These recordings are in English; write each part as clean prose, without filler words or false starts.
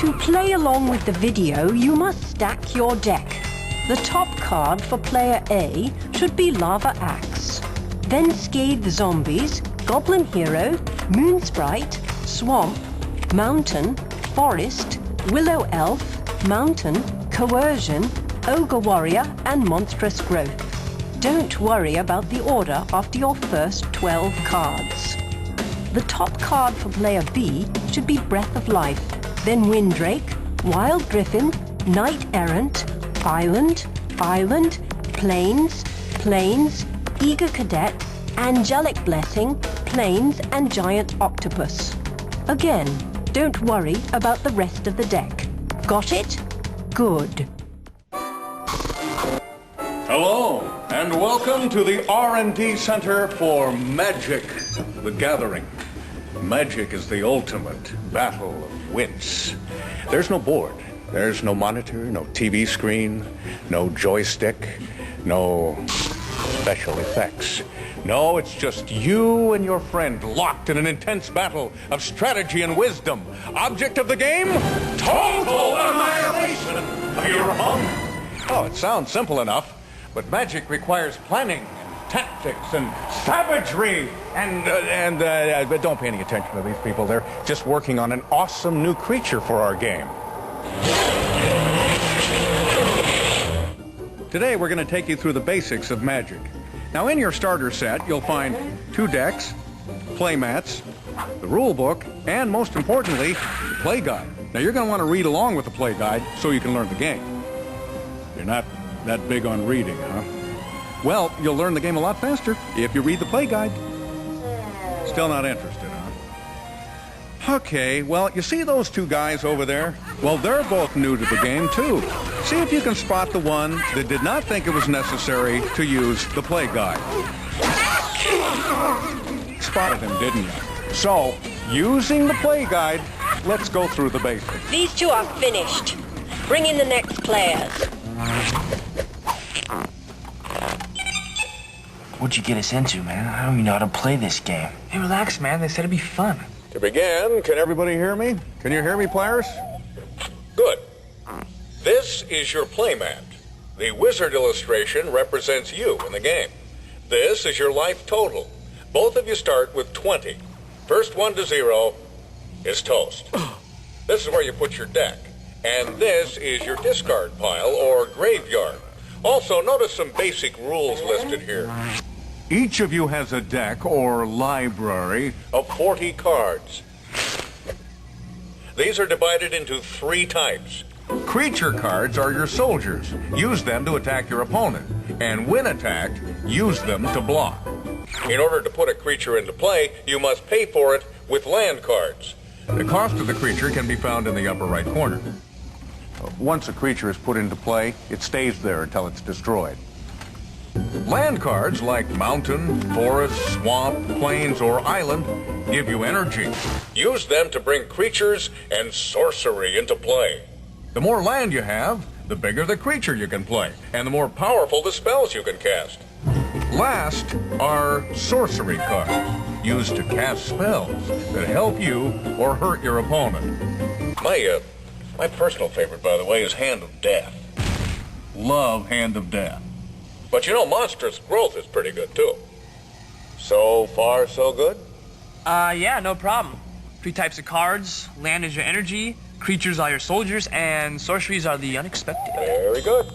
To play along with the video, you must stack your deck. The top card for player A should be Lava Axe. Then Scathe Zombies, Goblin Hero, Moon Sprite, Swamp, Mountain, Forest, Willow Elf, Mountain, Coercion, Ogre Warrior, and Monstrous Growth. Don't worry about the order after your first 12 cards. The top card for player B should be Breath of Life, then Windrake, Wild Griffin, Knight Errant, Island, Plains, Eager Cadet, Angelic Blessing, Plains, and Giant Octopus. Again, don't worry about the rest of the deck. Got it? Good. Hello, and welcome to the R&D Center for Magic: The Gathering. Magic is the ultimate battle of wits. There's no board, there's no monitor, no TV screen, no joystick, no special effects. No, it's just you and your friend locked in an intense battle of strategy and wisdom. Object of the game? Total annihilation of your opponent. Oh, it sounds simple enough, but magic requires planning and tactics and savagery. But don't pay any attention to these people. They're just working on an awesome new creature for our game. Today, we're going to take you through the basics of magic. Now, in your starter set, you'll find 2 decks, play mats, the rule book, and most importantly, the play guide. Now, you're going to want to read along with the play guide so you can learn the game. You're not that big on reading, huh? Well, you'll learn the game a lot faster if you read the play guide. Still not interested, huh? Okay, well, you see those 2 guys over there? Well, they're both new to the game, too. See if you can spot the one that did not think it was necessary to use the play guide. Spotted him, didn't you? So, using the play guide, let's go through the basics. These 2 are finished. Bring in the next players. What'd you get us into, man? I don't even know how to play this game. Hey, relax, man. They said it'd be fun. To begin, can everybody hear me? Can you hear me, players? Good. This is your playmat. The wizard illustration represents you in the game. This is your life total. Both of you start with 20. First one to 0 is toast. This is where you put your deck. And this is your discard pile or graveyard. Also, notice some basic rules listed here. Each of you has a deck or library of 40 cards. These are divided into 3 types. Creature cards are your soldiers. Use them to attack your opponent. And when attacked, use them to block. In order to put a creature into play, you must pay for it with land cards. The cost of the creature can be found in the upper right corner. Once a creature is put into play, it stays there until it's destroyed. Land cards like mountain, forest, swamp, plains, or island give you energy. Use them to bring creatures and sorcery into play. The more land you have, the bigger the creature you can play, and the more powerful the spells you can cast. Last are sorcery cards, used to cast spells that help you or hurt your opponent. My personal favorite, by the way, is Hand of Death. Love Hand of Death. But you know, Monstrous Growth is pretty good, too. So far, so good? Yeah, no problem. 3 types of cards. Land is your energy, creatures are your soldiers, and sorceries are the unexpected. Very good.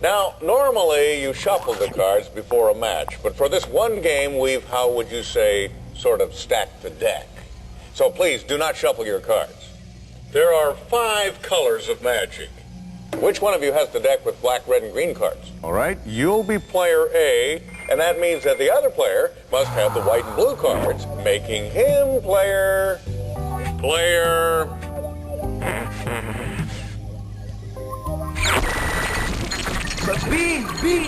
Now, normally you shuffle the cards before a match, but for this one game, we've, how would you say, sort of stacked the deck. So please, do not shuffle your cards. There are 5 colors of magic. Which one of you has the deck with black, red, and green cards? All right, you'll be player A, and that means that the other player must have the white and blue cards, making him player B.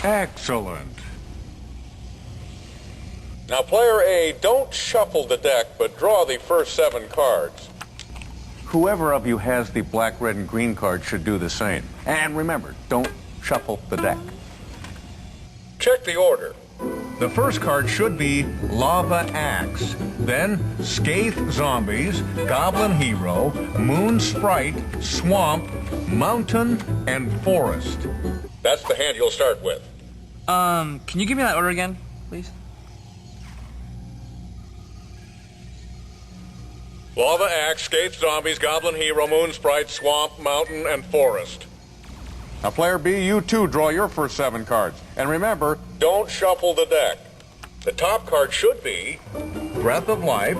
Excellent. Now, player A, don't shuffle the deck, but draw the first 7 cards. Whoever of you has the black, red, and green card should do the same. And remember, don't shuffle the deck. Check the order. The first card should be Lava Axe, then Scathe Zombies, Goblin Hero, Moon Sprite, Swamp, Mountain, and Forest. That's the hand you'll start with. Can you give me that order again, please? Lava Axe, Scathe Zombies, Goblin Hero, Moon Sprite, Swamp, Mountain, and Forest. Now, Player B, you too draw your first 7 cards. And remember, don't shuffle the deck. The top card should be Breath of Life,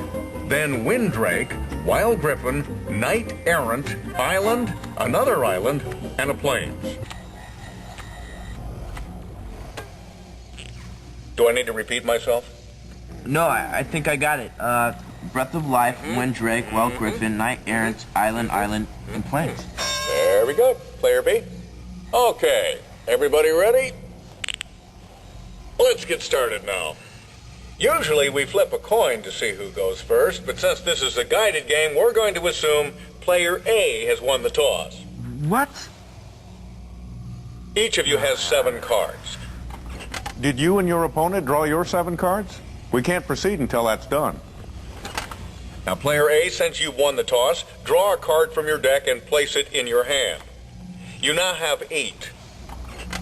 then Windrake, Wild Griffin, Knight Errant, Island, another island, and a Plains. Do I need to repeat myself? No, I think I got it. Breath of Life, Windrake, Wild Griffin, Knight Errant, Island, and Plains. There we go, Player B. Okay, everybody ready? Let's get started now. Usually we flip a coin to see who goes first, but since this is a guided game, we're going to assume Player A has won the toss. What? Each of you has 7 cards. Did you and your opponent draw your 7 cards? We can't proceed until that's done. Now, Player A, since you've won the toss, draw a card from your deck and place it in your hand. You now have 8.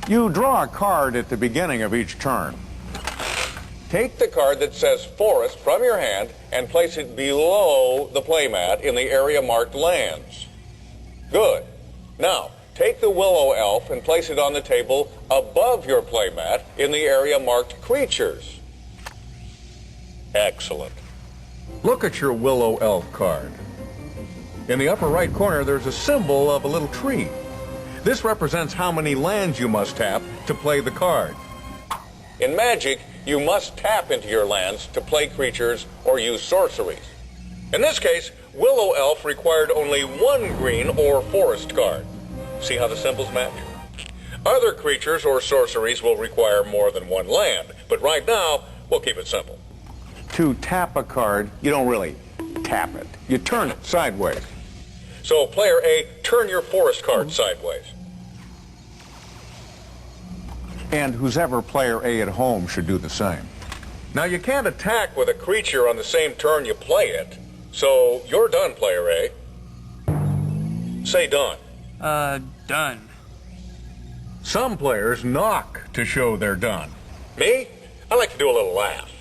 You draw a card at the beginning of each turn. Take the card that says Forest from your hand and place it below the playmat in the area marked Lands. Good. Now, take the Willow Elf and place it on the table above your playmat in the area marked Creatures. Excellent. Look at your Willow Elf card. In the upper right corner, there's a symbol of a little tree. This represents how many lands you must tap to play the card. In Magic, you must tap into your lands to play creatures or use sorceries. In this case, Willow Elf required only 1 green or forest card. See how the symbols match? Other creatures or sorceries will require more than 1 land, but right now, we'll keep it simple. To tap a card, you don't really tap it. You turn it sideways. So, Player A, turn your forest card sideways. And who's ever Player A at home should do the same. Now, you can't attack with a creature on the same turn you play it. So, you're done, Player A. Say done. Done. Some players knock to show they're done. Me? I like to do a little laugh.